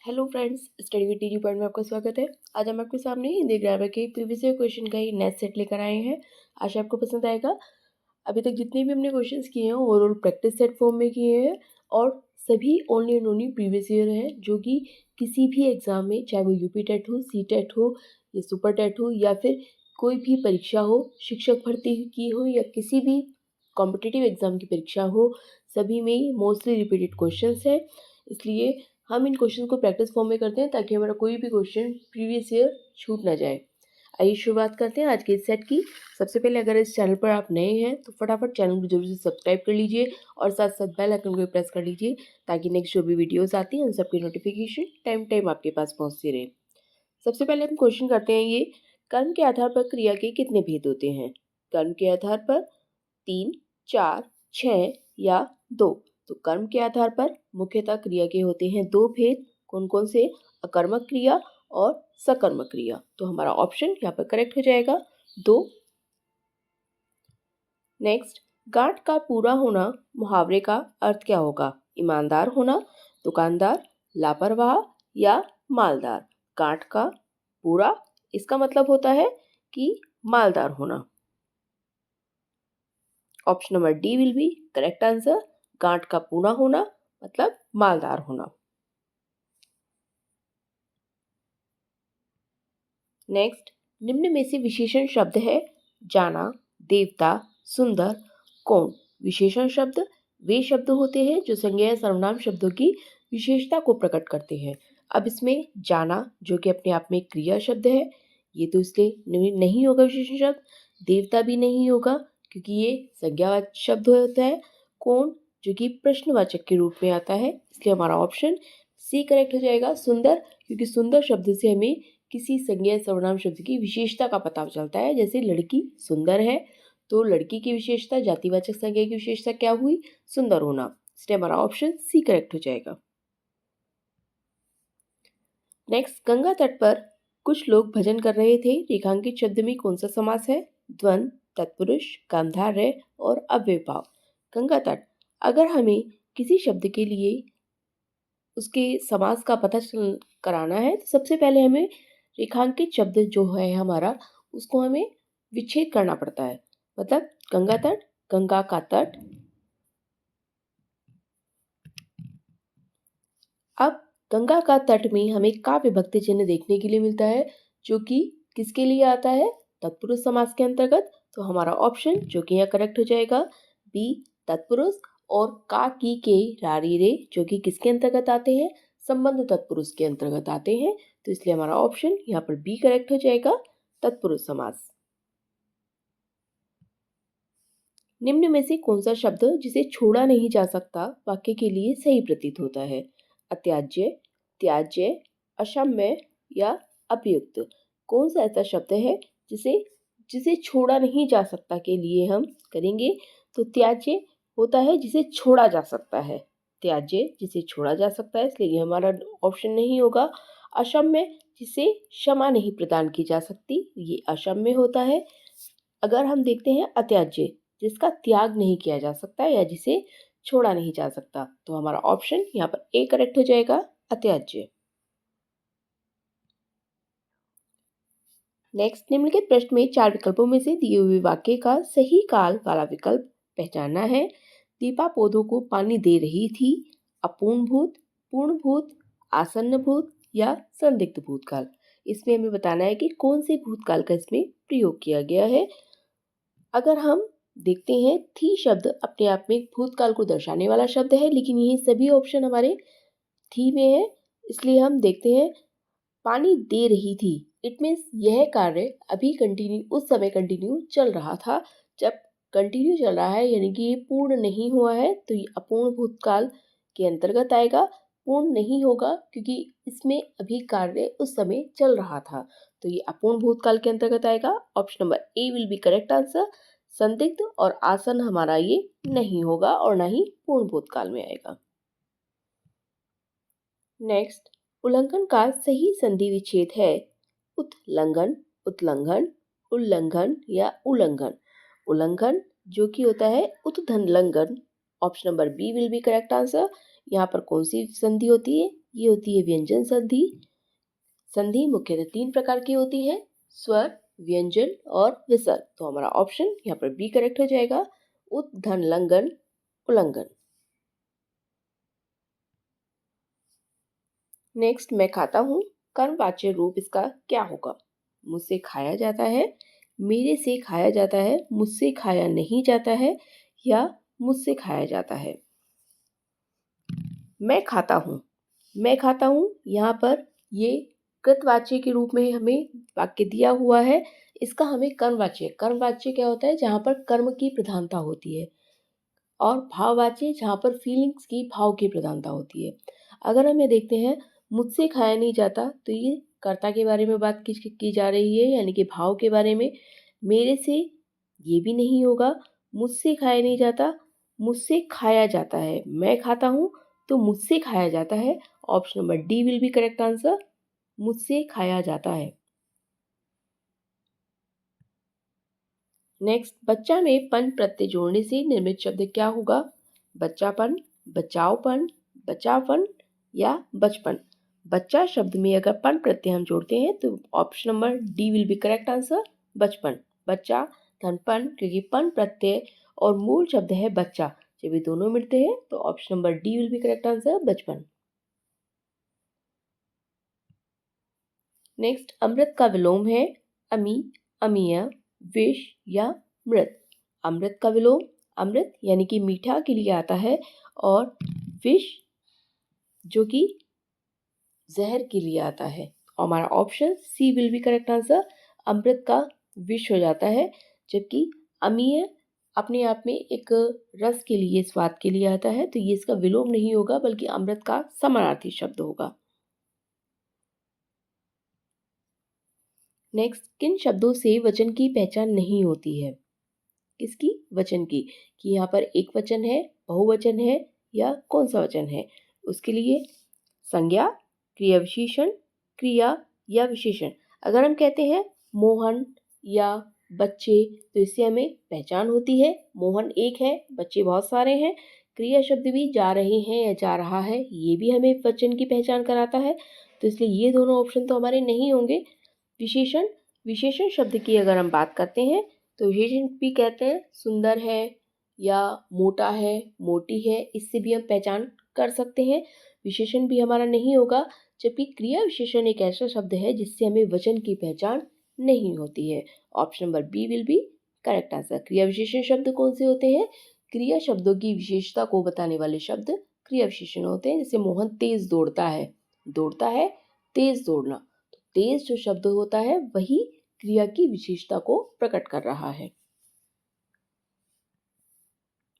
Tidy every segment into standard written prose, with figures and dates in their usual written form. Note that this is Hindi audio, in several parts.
Hello friends, study with TG point में आपका स्वागत है। आज हम आपके सामने हिंदी ग्रामर के प्रीवियस ईयर क्वेश्चन का ही नेक्स्ट सेट लेकर आए हैं। आशा आपको पसंद आएगा। अभी तक जितने भी हमने क्वेश्चंस किए हैं ओवरऑल प्रैक्टिस सेट फॉर्म में किए हैं और सभी only and only previous year है, जो कि किसी भी एग्जाम में, चाहे वो यूपी टेट हो, सी टेट हो या सुपर टेट हो या फिर कोई भी परीक्षा हो, शिक्षक भर्ती की हो या किसी भी कॉम्पिटिटिव एग्जाम की परीक्षा हो, सभी में मोस्टली रिपीटेड क्वेश्चंस है। इसलिए हम इन क्वेश्चन को प्रैक्टिस फॉर्म में करते हैं ताकि हमारा कोई भी क्वेश्चन प्रीवियस ईयर छूट ना जाए। आइए शुरुआत करते हैं आज के इस सेट की। सबसे पहले अगर इस चैनल पर आप नए हैं तो फटाफट चैनल को जरूर से सब्सक्राइब कर लीजिए और साथ साथ बेल आइकन को प्रेस कर लीजिए ताकि नेक्स्ट जो भी वीडियोस आती हैं उन सबकी नोटिफिकेशन टाइम टाइम आपके पास पहुंचती रहे। सबसे पहले हम क्वेश्चन करते हैं ये, कर्म के आधार पर क्रिया के कितने भेद होते हैं? कर्म के आधार पर 3, 4, 6 या 2। तो कर्म के आधार पर मुख्यतः क्रिया के होते हैं 2 भेद। कौन कौन से? अकर्मक क्रिया और सकर्मक क्रिया। तो हमारा ऑप्शन यहाँ पर करेक्ट हो जाएगा 2। नेक्स्ट, गांठ का पूरा होना मुहावरे का अर्थ क्या होगा? ईमानदार होना, दुकानदार, लापरवाह या मालदार। गांठ का पूरा, इसका मतलब होता है कि मालदार होना। Option number D will be correct answer. गांठ का पूरा होना मतलब मालदार होना। नेक्स्ट, निम्न में से विशेषण शब्द है जाना, देवता, सुंदर, कौन? विशेषण शब्द वे शब्द होते हैं जो संज्ञा या सर्वनाम शब्दों की विशेषता को प्रकट करते हैं। अब इसमें जाना, जो कि अपने आप में एक क्रिया शब्द है, ये तो इसलिए नहीं होगा विशेषण शब्द। देवता भी नहीं होगा क्योंकि ये संज्ञावाचक शब्द होता है। कौन, जो कि प्रश्नवाचक के रूप में आता है, इसलिए हमारा ऑप्शन सी करेक्ट हो जाएगा। सुंदर, क्योंकि सुंदर शब्द से हमें किसी संज्ञा सर्वनाम शब्द की विशेषता का पता चलता है। जैसे लड़की सुंदर है, तो लड़की की विशेषता, जातिवाचक संज्ञा की विशेषता क्या हुई? सुंदर होना। इसलिए हमारा ऑप्शन सी करेक्ट हो जाएगा। नेक्स्ट, गंगा तट पर कुछ लोग भजन कर रहे थे। रेखांकित शब्द में कौन सा समास है? द्वंद, तत्पुरुष, कामधारय और अव्ययभाव। गंगा तट, अगर हमें किसी शब्द के लिए उसके समास का पता कराना है तो सबसे पहले हमें रेखांकित शब्द जो है हमारा, उसको हमें विच्छेद करना पड़ता है। मतलब गंगा तट, गंगा का तट। अब गंगा का तट में हमें का विभक्ति चिन्ह देखने के लिए मिलता है, जो कि किसके लिए आता है? तत्पुरुष समास के अंतर्गत। तो हमारा ऑप्शन जो कि यहाँ करेक्ट हो जाएगा बी, तत्पुरुष। और का, की, के, रारी, रे, जो कि किसके अंतर्गत आते हैं? संबंध तत्पुरुष के अंतर्गत आते हैं। तो इसलिए हमारा ऑप्शन यहाँ पर बी करेक्ट हो जाएगा, तत्पुरुष समास। निम्न में से कौन सा शब्द जिसे छोड़ा नहीं जा सकता वाक्य के लिए सही प्रतीत होता है? अत्याज्य, त्याज्य, अक्षम्य या अपयुक्त। कौन सा ऐसा शब्द है जिसे जिसे छोड़ा नहीं जा सकता के लिए हम करेंगे? तो त्याज्य होता है जिसे छोड़ा जा सकता है। त्याज्य जिसे छोड़ा जा सकता है, इसलिए हमारा ऑप्शन नहीं होगा। अक्षम्य, जिसे क्षमा नहीं प्रदान की जा सकती, ये अक्षम्य होता है। अगर हम देखते हैं अत्याज्य, जिसका त्याग नहीं किया जा सकता या जिसे छोड़ा नहीं जा सकता, तो हमारा ऑप्शन यहाँ पर ए करेक्ट हो जाएगा, अत्याज्य। नेक्स्ट, निम्नलिखित प्रश्न में 4 विकल्पों में से दिए हुए वाक्य का सही काल वाला विकल्प पहचानना है। दीपा पौधों को पानी दे रही थी। अपूर्ण भूत, पूर्ण भूत, आसन्न भूत या संदिग्ध भूतकाल। इसमें हमें बताना है कि कौन से भूतकाल का इसमें प्रयोग किया गया है। अगर हम देखते हैं, थी शब्द अपने आप में भूतकाल को दर्शाने वाला शब्द है, लेकिन ये सभी ऑप्शन हमारे थी में है। इसलिए हम देखते हैं पानी दे रही थी, इट मीन्स यह कार्य अभी कंटिन्यू, उस समय कंटिन्यू चल रहा था। जब कंटिन्यू चल रहा है यानी कि ये पूर्ण नहीं हुआ है, तो ये अपूर्ण भूतकाल के अंतर्गत आएगा। पूर्ण नहीं होगा क्योंकि इसमें अभी कार्य उस समय चल रहा था, तो ये अपूर्ण भूतकाल के अंतर्गत आएगा। Option number A will be correct answer. संदिग्ध और आसन हमारा ये नहीं होगा और ना ही पूर्ण भूतकाल में आएगा। नेक्स्ट, उल्लंघन का सही संधि विच्छेद है उत्लंघन, उत्लंघन, उल्लंघन या उल्लंघन। उल्लंघन जो कि होता है उत्धन लंघन। Option number B will be correct answer. यहाँ पर कौन सी संधि होती है? ये होती है व्यंजन संधि। संधि मुख्यतः 3 प्रकार की होती है, स्वर, व्यंजन और विसर्ग। तो हमारा ऑप्शन यहाँ पर बी करेक्ट हो जाएगा, उत धन लंघन उल्लंघन। नेक्स्ट, मैं खाता हूँ, कर्मवाच्य रूप इसका क्या होगा? मुझसे खाया जाता है, मेरे से खाया जाता है, मुझसे खाया नहीं जाता है या मुझसे खाया जाता है। मैं खाता हूँ, मैं खाता हूँ, यहाँ पर ये कृतवाच्य के रूप में हमें वाक्य दिया हुआ है। इसका हमें कर्मवाच्य, कर्मवाच्य क्या होता है? जहाँ पर कर्म की प्रधानता होती है, और भाववाच्य जहाँ पर फीलिंग्स की, भाव की प्रधानता होती है। अगर हम ये देखते हैं, मुझसे खाया नहीं जाता, तो ये कर्ता के बारे में बात की जा रही है, यानी कि भाव के बारे में। मेरे से ये भी नहीं होगा, मुझसे खाया नहीं जाता, मुझसे खाया जाता है। मैं खाता हूँ तो मुझसे खाया जाता है। Option number D will be correct answer, मुझसे खाया जाता है। नेक्स्ट, बच्चा में पन प्रत्यय जोड़ने से निर्मित शब्द क्या होगा? बच्चापन, बचाओपन, बचापन या बचपन। बच्चा शब्द में अगर पन प्रत्यय हम जोड़ते हैं तो option number D will be correct answer, बचपन। बच्चा धन पन, क्योंकि पन प्रत्यय और मूल शब्द है बच्चा, जब ये दोनों मिलते हैं तो option number D will be correct answer, बचपन। नेक्स्ट, अमृत का विलोम है अमी, अमीय, विष या मृत। अमृत का विलोम अमृत यानी कि मीठा के लिए आता है, और विष जो कि जहर के लिए आता है। हमारा option C will be correct answer, अमृत का विष हो जाता है, जबकि अमीय अपने आप में एक रस के लिए, स्वाद के लिए आता है, तो ये इसका विलोम नहीं होगा बल्कि अमृत का समानार्थी शब्द होगा। नेक्स्ट, किन शब्दों से वचन की पहचान नहीं होती है? किसकी? वचन की, कि यहाँ पर एक वचन है, बहुवचन है या कौन सा वचन है। उसके लिए संज्ञा, क्रिया विशेषण, क्रिया या विशेषण। अगर हम कहते हैं मोहन या बच्चे, तो इससे हमें पहचान होती है, मोहन एक है, बच्चे बहुत सारे हैं। क्रिया शब्द भी जा रहे हैं या जा रहा है, ये भी हमें वचन की पहचान कराता है, तो इसलिए ये दोनों ऑप्शन तो हमारे नहीं होंगे। विशेषण, विशेषण शब्द की अगर हम बात करते हैं तो विशेषण भी कहते हैं सुंदर है या मोटा है, मोटी है, इससे भी हम पहचान कर सकते हैं। विशेषण भी हमारा नहीं होगा, जबकि क्रिया विशेषण एक ऐसा शब्द है जिससे हमें वचन की पहचान नहीं होती है। Option number B will be correct answer. क्रिया विशेषण शब्द कौन से होते हैं? क्रिया शब्दों की विशेषता को बताने वाले शब्द क्रिया विशेषण होते हैं। जैसे मोहन तेज दौड़ता है, दौड़ता है, तेज दौड़ना। तेज जो शब्द होता है वही क्रिया की विशेषता को प्रकट कर रहा है।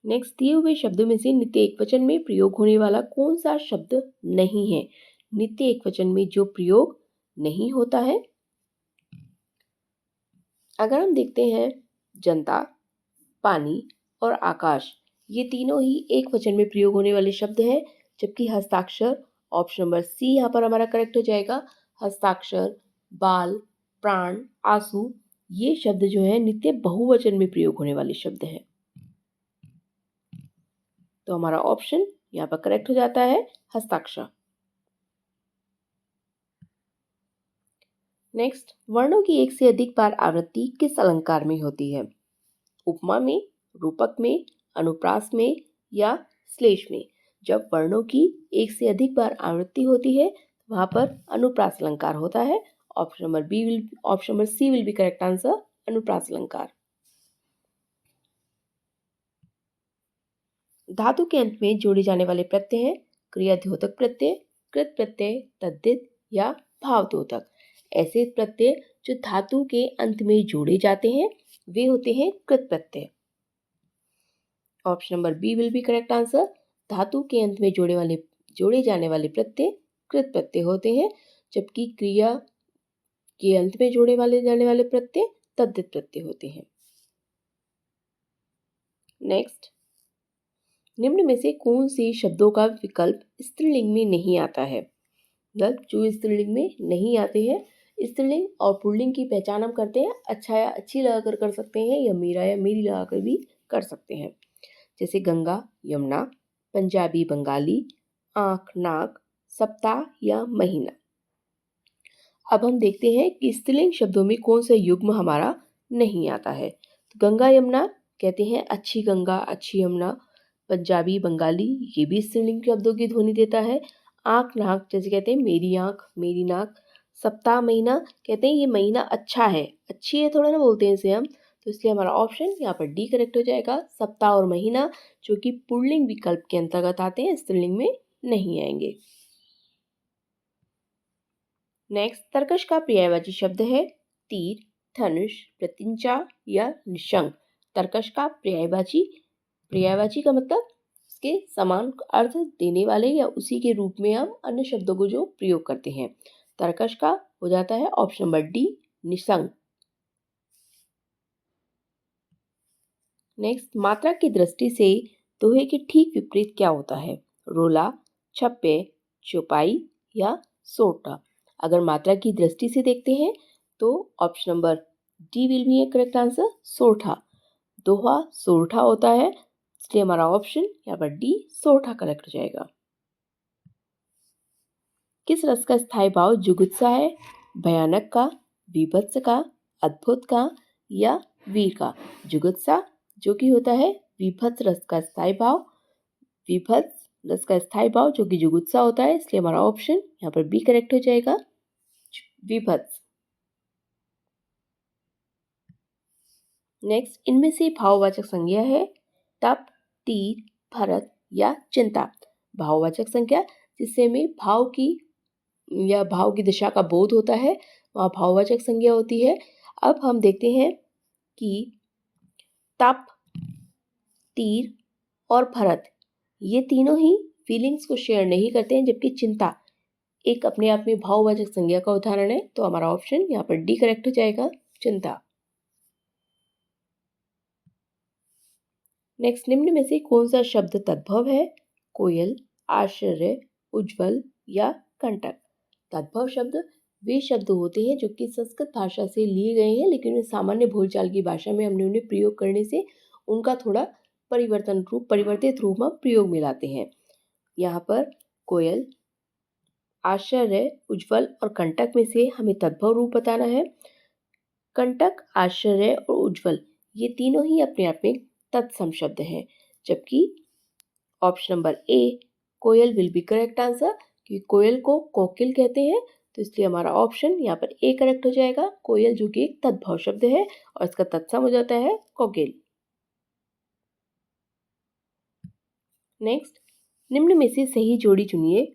नेक्स्ट, दिए हुए शब्दों में से नित्य एकवचन में प्रयोग होने वाला कौन सा शब्द नहीं है? नित्य एकवचन में जो प्रयोग नहीं होता है, अगर हम देखते हैं जनता, पानी और आकाश, ये तीनों ही एक वचन में प्रयोग होने वाले शब्द हैं, जबकि हस्ताक्षर, ऑप्शन नंबर सी यहाँ पर हमारा करेक्ट हो जाएगा। हस्ताक्षर, बाल, प्राण, आंसू, ये शब्द जो है नित्य बहुवचन में प्रयोग होने वाले शब्द हैं। तो हमारा ऑप्शन यहाँ पर करेक्ट हो जाता है, हस्ताक्षर। नेक्स्ट, वर्णों की एक से अधिक बार आवृत्ति किस अलंकार में होती है? उपमा में, रूपक में, अनुप्रास में या श्लेष में। जब वर्णों की एक से अधिक बार आवृत्ति होती है, वहां पर अनुप्रास अलंकार होता है। Option number C will be correct answer, अनुप्रास अलंकार। धातु के अंत में जोड़े जाने वाले प्रत्यय हैं क्रियाद्योतक प्रत्यय, कृत प्रत्यय, तद्धित या भावद्योतक। ऐसे प्रत्यय जो धातु के अंत में जोड़े जाते हैं वे होते हैं कृत प्रत्यय। Option number B will be correct answer. धातु के अंत में जोड़े जाने वाले प्रत्यय कृत प्रत्यय होते हैं, जबकि क्रिया के अंत में जाने वाले प्रत्यय तद्धित प्रत्यय होते हैं। नेक्स्ट, निम्न में से कौन से शब्दों का विकल्प स्त्रीलिंग में नहीं आता है? मतलब जो स्त्रीलिंग में नहीं आते हैं, स्त्रीलिंग और पुल्लिंग की पहचान हम करते हैं अच्छा या अच्छी लगाकर कर सकते हैं, या मेरा या मेरी लगाकर भी कर सकते हैं। जैसे गंगा, यमुना, पंजाबी, बंगाली, आँख, नाक, सप्ताह या महीना। अब हम देखते हैं कि स्त्रीलिंग शब्दों में कौन सा युग्म हमारा नहीं आता है। तो गंगा यमुना कहते हैं अच्छी गंगा, अच्छी यमुना। पंजाबी बंगाली ये भी स्त्रीलिंग शब्दों की ध्वनि देता है। आँख नाक जैसे कहते हैं मेरी आँख, मेरी नाक। सप्ताह महीना कहते हैं ये महीना अच्छा है, अच्छी है थोड़ा ना बोलते हैं इसे हम। तो इसलिए हमारा ऑप्शन यहाँ पर डी करेक्ट हो जाएगा। सप्ताह और महीना जो कि पुल्लिंग विकल्प के अंतर्गत आते हैं, स्त्रीलिंग में नहीं आएंगे। नेक्स्ट, तर्कश का पर्यायवाची शब्द है तीर, धनुष, प्रत्यंचा या निशंक। तर्कश का पर्यायवाची का मतलब इसके समान अर्थ देने वाले या उसी के रूप में हम अन्य शब्दों को जो प्रयोग करते हैं। तर्कश का हो जाता है option number D, Nishank. Next, मात्रा की दृष्टि से दोहे के ठीक विपरीत क्या होता है? रोला, छप्पे, चौपाई या सोटा। अगर मात्रा की दृष्टि से देखते हैं तो option number D will be a correct answer, सोरठा। दोहा सोरठा होता है, इसलिए हमारा ऑप्शन यहाँ पर डी सोरठा करेक्ट हो जाएगा। किस रस का स्थायी भाव जुगुप्सा है? भयानक का, बीभत्स का, अद्भुत का या वीर का? जुगुप्सा जो कि होता है विभत्स रस का स्थायी भाव, विभत्स रस का स्थायी भाव जो कि जुगुप्सा होता है, इसलिए हमारा ऑप्शन यहाँ पर बी करेक्ट हो जाएगा, विभत्स। नेक्स्ट, इनमें से भाववाचक संज्ञा है तप, तीर, भरत या चिंता। भाववाचक संज्ञा जिससे हमें भाव की दिशा का बोध होता है, वहाँ भाववाचक संज्ञा होती है। अब हम देखते हैं कि तप, तीर और भरत ये तीनों ही फीलिंग्स को शेयर नहीं करते हैं, जबकि चिंता एक अपने आप में भाववाचक संज्ञा का उदाहरण है। तो हमारा ऑप्शन यहाँ पर डी करेक्ट हो जाएगा, चिंता। नेक्स्ट, निम्न में से कौन सा शब्द तद्भव है? कोयल, आश्चर्य, उज्ज्वल या कंटक। तद्भव शब्द वे शब्द होते हैं जो कि संस्कृत भाषा से लिए गए हैं, लेकिन सामान्य बोलचाल की भाषा में हमने उन्हें प्रयोग करने से उनका थोड़ा परिवर्तित रूप में प्रयोग में लाते हैं। यहाँ पर कोयल, आश्चर्य, उज्ज्वल और कंटक में से हमें तद्भव रूप बताना है। कंटक, आश्चर्य और उज्ज्वल ये तीनों ही अपने आप में तत्सम शब्द हैं, जबकि ऑप्शन नंबर ए कोयल विल बी करेक्ट आंसर, क्योंकि कोयल को कोकिल कहते हैं, तो इसलिए हमारा ऑप्शन यहाँ पर ए करेक्ट हो जाएगा। कोयल जो कि एक तद्भव शब्द है और इसका तत्सम हो जाता है कोकिल। नेक्स्ट, निम्न में से सही जोड़ी चुनिए।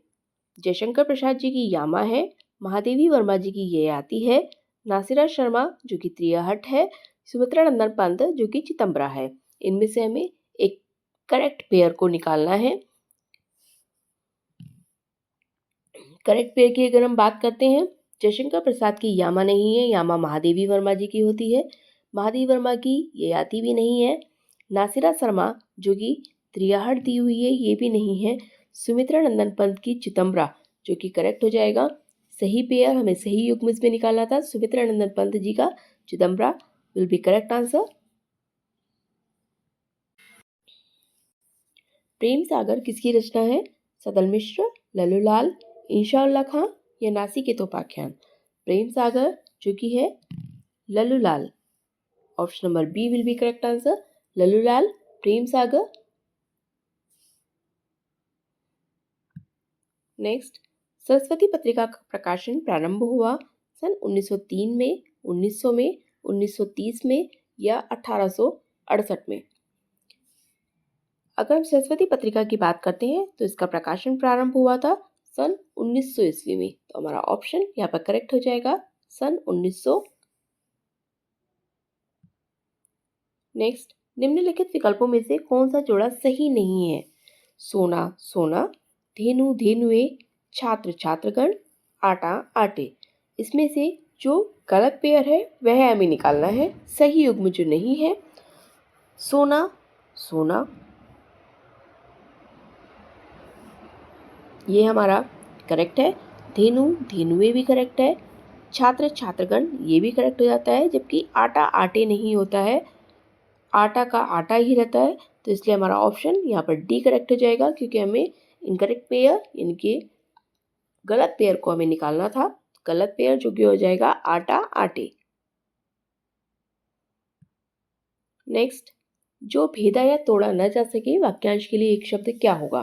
जयशंकर प्रसाद जी की यामा है, महादेवी वर्मा जी की ययाति है, नासिरा शर्मा जो कि त्रियाहट है, सुमित्रा नंदन पंत जो कि चितंबरा है। इनमें से हमें एक करेक्ट पेयर को निकालना है। करेक्ट पेयर की अगर हम बात करते हैं, जयशंकर प्रसाद की यामा नहीं है, यामा महादेवी वर्मा जी की होती है। महादेवी वर्मा की ययाति भी नहीं है। नासिरा शर्मा जो कि त्रियाहट दी हुई है ये भी नहीं है। सुमित्रा नंदन पंत की चितंबरा जो कि करेक्ट हो जाएगा। सही पेयर हमें सही युग्म में निकालना था, सुमित्रा नंदन पंत जी का चिदंबरा will be correct answer. Prem Sagar किसकी रचना है? सदल मिश्र, लल्लूलाल, इंशाउल्लाह खां या नासिकेत उपाख्यान। प्रेम सागर जो कि है Lallulal. Option number B will be correct answer, Lallulal, Prem Sagar. Next, Saraswati पत्रिका का प्रकाशन प्रारंभ हुआ सन 1903 में, 1900 में, 1930 में या 1868 में। अगर हम सरस्वती पत्रिका की बात करते हैं तो इसका प्रकाशन प्रारंभ हुआ था सन 1900 ईस्वी में, तो हमारा ऑप्शन यहाँ पर करेक्ट हो जाएगा, सन 1900। नेक्स्ट, निम्नलिखित विकल्पों में से कौन सा जोड़ा सही नहीं है? सोना सोना, धेनु धेनुए, छात्र छात्रगण, आटा आटे। इसमें से जो गलत पेयर है वह हमें निकालना है। सही युग्म जो नहीं है, सोना सोना ये हमारा करेक्ट है। धेनु धेनुए भी करेक्ट है। छात्र छात्रगण ये भी करेक्ट हो जाता है, जबकि आटा आटे नहीं होता है, आटा का आटा ही रहता है। तो इसलिए हमारा ऑप्शन यहाँ पर डी करेक्ट हो जाएगा, क्योंकि हमें इनकरेक्ट पेयर इनके गलत पेयर को हमें निकालना था। गलत पेयर जो कि हो जाएगा आटा आटे। नेक्स्ट, जो भेदा या तोड़ा न जा सके वाक्यांश के लिए एक शब्द क्या होगा?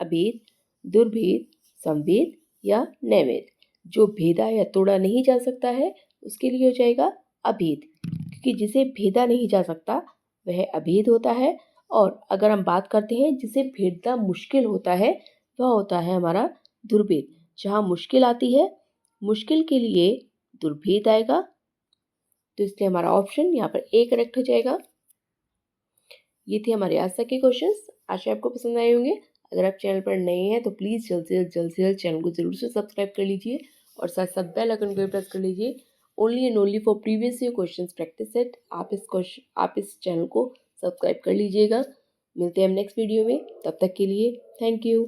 अभेद, दुर्भेद, संवेद या नैवेद। जो भेदा या तोड़ा नहीं जा सकता है उसके लिए हो जाएगा अभेद, क्योंकि जिसे भेदा नहीं जा सकता वह अभेद होता है। और अगर हम बात करते हैं जिसे भेदना मुश्किल होता है वह होता है हमारा दुर्भेद। जहाँ मुश्किल आती है, मुश्किल के लिए दुर्भेद आएगा, तो इसलिए हमारा ऑप्शन यहाँ पर ए करेक्ट हो जाएगा। ये थे हमारे आज तक के क्वेश्चंस। आशा आपको पसंद आए होंगे। अगर आप चैनल पर नए हैं तो प्लीज़ जल्द से जल्द चैनल को ज़रूर से सब्सक्राइब कर लीजिए और साथ साथ बेल आइकन को भी प्रेस कर लीजिए। Only and only for previous year questions practice set आप इस चैनल को सब्सक्राइब कर लीजिएगा। मिलते हैं हम नेक्स्ट वीडियो में, तब तक के लिए थैंक यू।